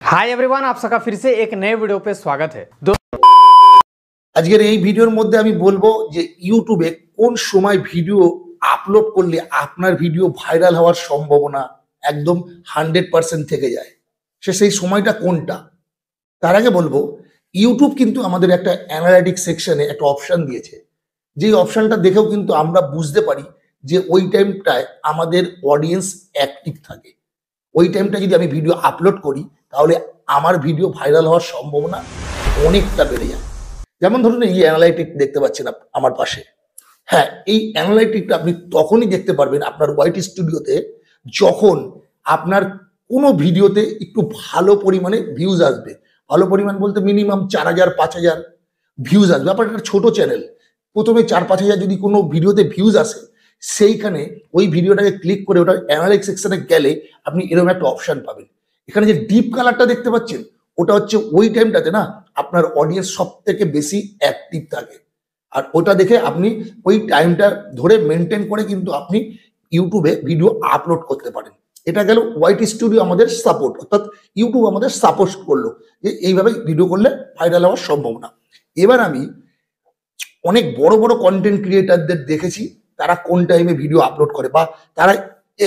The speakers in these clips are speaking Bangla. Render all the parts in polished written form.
हाय एवरीवन, आप सबका फिर से एक नए वीडियो पे स्वागत है। আজকের এই ভিডিওর মধ্যে আমি বলবো যে ইউটিউবে কোন সময় ভিডিও আপলোড করলে আপনার ভিডিও ভাইরাল হওয়ার সম্ভাবনা একদম 100% থেকে যায়। সেই সময়টা কোনটা? তার আগে বলবো ইউটিউব কিন্তু আমাদের একটা অ্যানালাইটিক্স সেকশনে একটা অপশন দিয়েছে, যেই অপশনটা দেখেও কিন্তু আমরা বুঝতে পারি যে ওই টাইমটায় আমাদের অডিয়েন্স অ্যাক্টিভ থাকে। ওই টাইমটা যদি আমি ভিডিও আপলোড করি তাহলে আমার ভিডিও ভাইরাল হওয়ার সম্ভাবনা অনেকটা বেড়ে যায়। যেমন ধরুন এই অ্যানালাইটিক দেখতে পাচ্ছেন আমার পাশে। হ্যাঁ, এই অ্যানালাইটিকটা আপনি তখনই দেখতে পারবেন আপনার ওয়াইট স্টুডিওতে যখন আপনার কোনো ভিডিওতে একটু ভালো পরিমাণে ভিউজ আসবে। ভালো পরিমাণ বলতে মিনিমাম 4000-5000 ভিউজ আসবে। আপনার একটা ছোট চ্যানেল, প্রথমে 4-5000 যদি কোনো ভিডিওতে ভিউজ আসে, সেইখানে ওই ভিডিওটাকে ক্লিক করে ওটা অ্যানালাইটিক্স সেকশনে গেলে আপনি এরকম একটা অপশন পাবেন। এখানে যে ডিপ কালারটা দেখতে পাচ্ছেন ওটা হচ্ছে ওই টাইমটাতে না আপনার অডিয়েন্স সব থেকে বেশি অ্যাক্টিভ থাকে, আর ওটা দেখে আপনি ওই টাইমটা ধরে মেনটেন করে কিন্তু আপনি ইউটিউবে ভিডিও আপলোড করতে পারেন। এটা গেল ওয়াইটি স্টুডিও আমাদের সাপোর্ট, অর্থাৎ ইউটিউব আমাদের সাপোর্ট করলো যে এইভাবে ভিডিও করলে ভাইরাল হওয়ার সম্ভাবনা। এবার আমি অনেক বড় বড় কন্টেন্ট ক্রিয়েটারদের দেখেছি তারা কোন টাইমে ভিডিও আপলোড করে বা তারা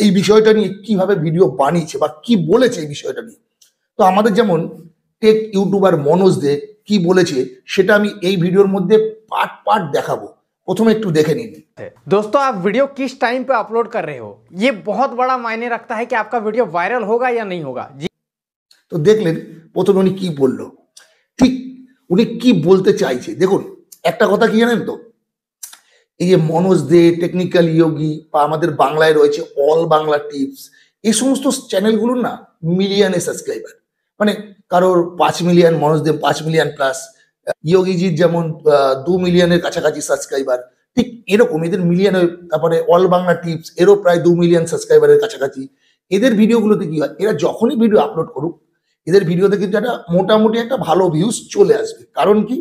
এই বিষয়টা নিয়ে কিভাবে ভিডিও বানিয়েছে বা কি বলেছে এই বিষয়টা নিয়ে। তো আমাদের যেমন টেক ইউটিউবার মনোজ দে কি বলেছে সেটা আমি এই ভিডিওর মধ্যে পার্ট পার্ট দেখাবো। প্রথমে একটু দেখে নিন। दोस्तों, आप वीडियो किस टाइम पे अपलोड कर रहे हो, ये बहुत बड़ा मायने रखता है कि आपका वीडियो वायरल होगा या नहीं होगा। তো দেখলেন প্রথমে উনি কি বললো, ঠিক উনি কি বলতে চাইছে। দেখুন একটা কথা কি জানেন তো, এই যে মনোজ দে, টেকনিক্যাল ইয়োগী বা আমাদের বাংলায় রয়েছে অল বাংলা টিপস, এই সমস্ত চ্যানেলগুলোর না মিলিয়নে সাবস্ক্রাইবার, মানে কারোর 5 মিলিয়ন, মনোজ দে 5 মিলিয়ন প্লাস, ইয়োগীজির যেমন 2 মিলিয়নের কাছাকাছি সাবস্ক্রাইবার, ঠিক এরকম এদের মিলিয়নে। তারপরে অল বাংলা টিপস এরও প্রায় 2 মিলিয়ন সাবস্ক্রাইবারের কাছাকাছি। এদের ভিডিওগুলোতে কি হয়, এরা যখনই ভিডিও আপলোড করুক এদের ভিডিওতে কিন্তু একটা মোটামুটি একটা ভালো ভিউজ চলে আসবে। কারণ কি?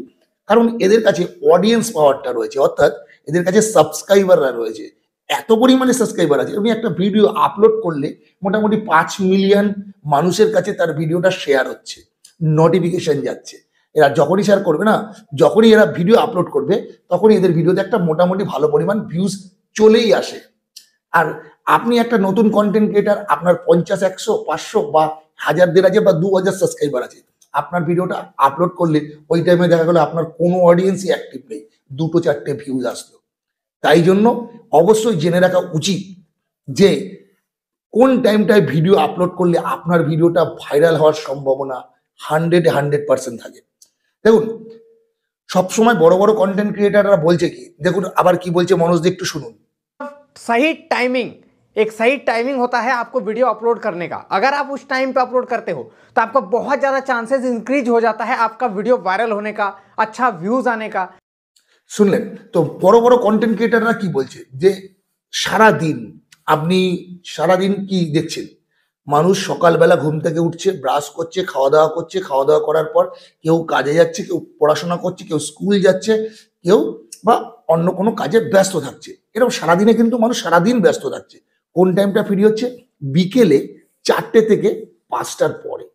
কারণ এদের কাছে অডিয়েন্স পাওয়ারটা রয়েছে, অর্থাৎ এদের কাছে সাবস্ক্রাইবাররা রয়েছে, এত পরিমাণে সাবস্ক্রাইবার আছে। উনি একটা ভিডিও আপলোড করলে মোটামুটি 5 মিলিয়ন মানুষের কাছে তার ভিডিওটা শেয়ার হচ্ছে, নোটিফিকেশন যাচ্ছে। এরা যখনই শেয়ার করবে না, যখনই এরা ভিডিও আপলোড করবে তখনই এদের ভিডিওতে একটা মোটামুটি ভালো পরিমাণ ভিউজ চলেই আসে। আর আপনি একটা নতুন কন্টেন্ট ক্রিয়েটার, আপনার 50, 100, 500 বা 1000, 1500 বা 2000 সাবস্ক্রাইবার আছে, আপনার ভিডিওটা আপলোড করলে ওই টাইমে দেখা গেলো আপনার কোনো অডিয়েন্সই অ্যাক্টিভ নেই, 2-4টে ভিউজ আসলো। তাই জন্য অবশ্যই জেনে রাখা উচিত যে কোন টাইমটায় ভিডিও আপলোড করলে আপনার ভিডিওটা ভাইরাল হওয়ার সম্ভাবনা 100% থাকে। দেখুন সবসময় বড় বড় কন্টেন্ট ক্রিয়েটাররা বলছে কি, দেখুন আবার কি বলছে মনোজ দে, একটু শুনুন। सही टाइमिंग, एक सही टाइमिंग होता है आपको वीडियो अपलोड करने का। अगर आप उस टाइम पे अपलोड करते हो तो आपका बहुत ज़्यादा चांसेस इंक्रीज हो जाता है आपका वीडियो वायरल होने का, अच्छा व्यूज आने का। শুনলেন তো বড় বড় কন্টেন্ট ক্রিয়েটাররা কি বলছে, যে সারাদিন আপনি সারাদিন কি দেখছেন, মানুষ সকালবেলা ঘুম থেকে উঠছে, ব্রাশ করছে, খাওয়া দাওয়া করছে, খাওয়া দাওয়া করার পর কেউ কাজে যাচ্ছে, কেউ পড়াশোনা করছে, কেউ স্কুল যাচ্ছে, কেউ বা অন্য কোনো কাজে ব্যস্ত থাকছে। এরকম সারাদিনে কিন্তু মানুষ সারাদিন ব্যস্ত থাকছে। কোন টাইমটা ফ্রি হচ্ছে? বিকেলে 4টে থেকে 5টার পরে,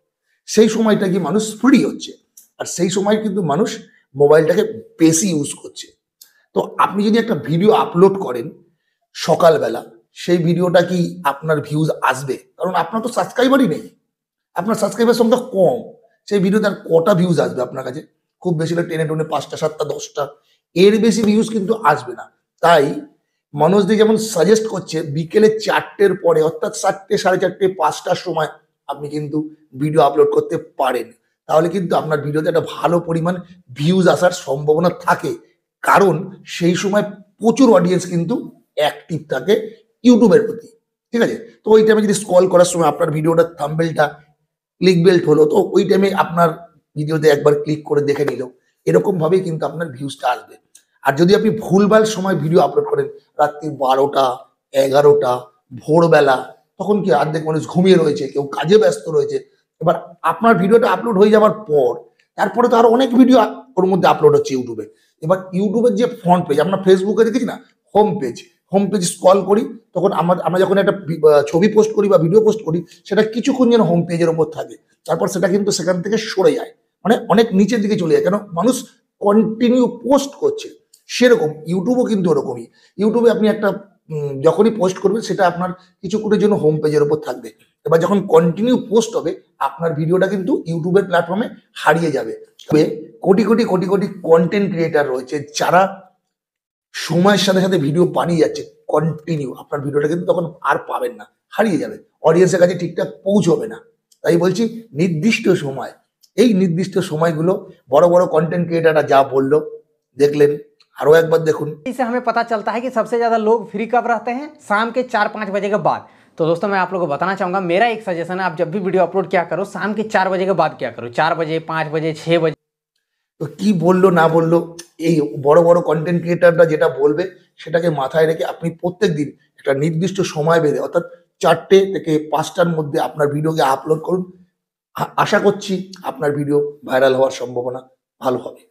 সেই সময়টা কি মানুষ ফ্রি হচ্ছে, আর সেই সময় কিন্তু মানুষ মোবাইলটাকে বেশি ইউজ করছে। তো আপনি যদি একটা ভিডিও আপলোড করেন সকালবেলা, সেই ভিডিওটা কি আপনার ভিউজ আসবে? কারণ আপনার তো সাবস্ক্রাইবারই নেই, আপনার সাবস্ক্রাইবার সংখ্যা কম, সেই ভিডিওতে আর কটা ভিউজ আসবে আপনার কাছে? খুব বেশি হলে 10 5টা 7টা 10টা, এর বেশি ভিউজ কিন্তু আসবে না। তাই মনোজ দে যেমন সাজেস্ট করছে বিকেলে 4টের পরে, অর্থাৎ 4টে, 4:30, 5টার সময় আপনি কিন্তু ভিডিও আপলোড করতে পারেন। তাহলে কিন্তু আপনার ভিডিওতে একটা ভালো পরিমাণ ভিউজ আসার সম্ভাবনা থাকে, কারণ সেই সময় প্রচুর অডিয়েন্স কিন্তু অ্যাক্টিভ থাকে ইউটিউবের প্রতি। ঠিক আছে? তো ওই টাইমে যদি স্ক্রল করার সময় আপনার ভিডিওটার থাম্বনেলটা ক্লিক বেল্ট হলো, তো ওই টাইমে আপনার ভিডিওতে একবার ক্লিক করে দেখে নিল, এরকম ভাবেই কিন্তু আপনার ভিউজটা আসবে। আর যদি আপনি ভুলভাল সময় ভিডিও আপলোড করেন, রাত্রি 12টা, 11টা, ভোরবেলা, তখন কি অর্ধেক মানুষ ঘুমিয়ে রয়েছে, কেউ কাজে ব্যস্ত রয়েছে। এবার আপনার ভিডিওটা আপলোড হয়ে যাওয়ার পর তারপরে তো আরো অনেক ভিডিও ওর মধ্যে আপলোড হচ্ছে ইউটিউবে। এবার ইউটিউবের যে ফ্রন্ট পেজ, আপনার ফেসবুকে দেখেছি না home page, home page scroll করি, তখন আমরা যখন একটা ছবি পোস্ট করি বা ভিডিও পোস্ট করি, সেটা কিছুক্ষণ যেন হোম পেজের ওপর থাকে, তারপর সেটা কিন্তু সেখান থেকে সরে যায়, মানে অনেক নিচের দিকে চলে যায়, কেন মানুষ কন্টিনিউ পোস্ট করছে। সেরকম ইউটিউবও কিন্তু ওরকমই। ইউটিউবে আপনি একটা যখনই পোস্ট করবেন সেটা আপনার কিছুক্ষণের জন্য হোম পেজের উপর থাকবে। এবার যখন কন্টিনিউ পোস্ট হবে আপনার ভিডিওটা কিন্তু ইউটিউবের প্ল্যাটফর্মে হারিয়ে যাবে। তবে কোটি কোটি কোটি কোটি কন্টেন্ট ক্রিয়েটার রয়েছে যারা সময়ের সাথে সাথে ভিডিও বানিয়ে যাচ্ছে কন্টিনিউ, আপনার ভিডিওটা কিন্তু তখন আর পাবেন না, হারিয়ে যাবে, অডিয়েন্সের কাছে ঠিকঠাক পৌঁছবে না। তাই বলছি নির্দিষ্ট সময়, এই নির্দিষ্ট সময়গুলো বড় বড় কন্টেন্ট ক্রিয়েটাররা যা বললো দেখলেন, আরো একবার দেখুন। इससे हमें पता चलता है कि सबसे ज़्यादा लोग फ्री कब रहते हैं, शाम के 4-5 बजे के बाद। तो दोस्तों मैं आप लोगों को बताना चाहूँगा, मेरा एक सजेशन है, आप जब भी वीडियो अपलोड किया करो शाम के 4 बजे के बाद किया करो, 4 बजे, 5 बजे, 6 बजे। তো কি বললো না বললো, এই বড় বড় কন্টেন্ট ক্রিয়েটাররা যেটা বলবে সেটাকে মাথায় রেখে আপনি প্রত্যেক দিন একটা নির্দিষ্ট সময় বেঁধে, অর্থাৎ 4টে থেকে 5টার মধ্যে আপনার ভিডিওকে আপলোড করুন। আশা করছি আপনার ভিডিও ভাইরাল হওয়ার সম্ভাবনা ভালো হবে।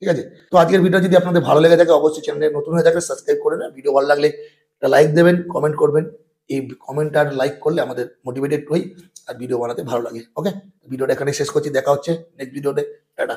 ঠিক আছে, তো আজকের ভিডিও যদি আপনাদের ভালো লেগে থাকে অবশ্যই চ্যানেলে নতুন হয়ে থাকলে সাবস্ক্রাইব করে নেন, ভিডিও ভালো লাগলে একটা লাইক দেবেন, কমেন্ট করবেন। এই কমেন্ট আর লাইক করলে আমাদের মোটিভেটেড হই আর ভিডিও বানাতে ভালো লাগে। ওকে, ভিডিওটা এখানে শেষ করছি, দেখা হচ্ছে নেক্সট ভিডিওতে, টাটা।